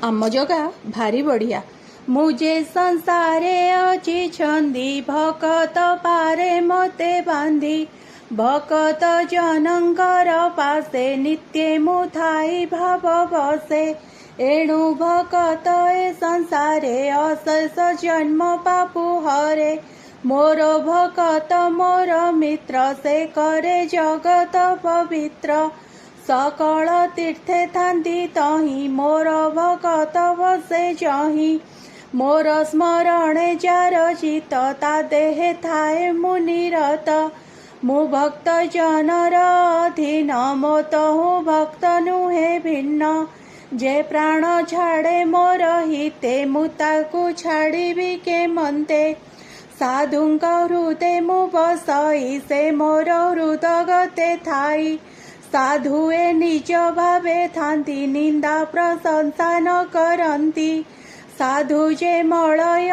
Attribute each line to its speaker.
Speaker 1: आम जगा भारी बढ़िया। मुझे संसारे अचिछंदी भकत पारे मते बांधी भकत जनंकर पासे नित्य मुथाई भाव बसे एणु भकत ए संसारे अशेष जन्म पापु हरे मोर भकत मोर मित्र से करे जगत पवित्र सकल तीर्थे थांदी तही मोर भकत बसे जही मोर स्मरणे जार चित ता देहे थाए मुनिरत मु भक्त जनर अधीन मोत हूँ भक्त नुहे भिन्न जे प्राण छाड़े मोर हिते मुताकु छाड़ीबी के मनते साधुंक हृदे मु बसई से मोर हृदगते थाई साधुए निज भावे थांती निंदा प्रशंसा न करंती साधु जे मलय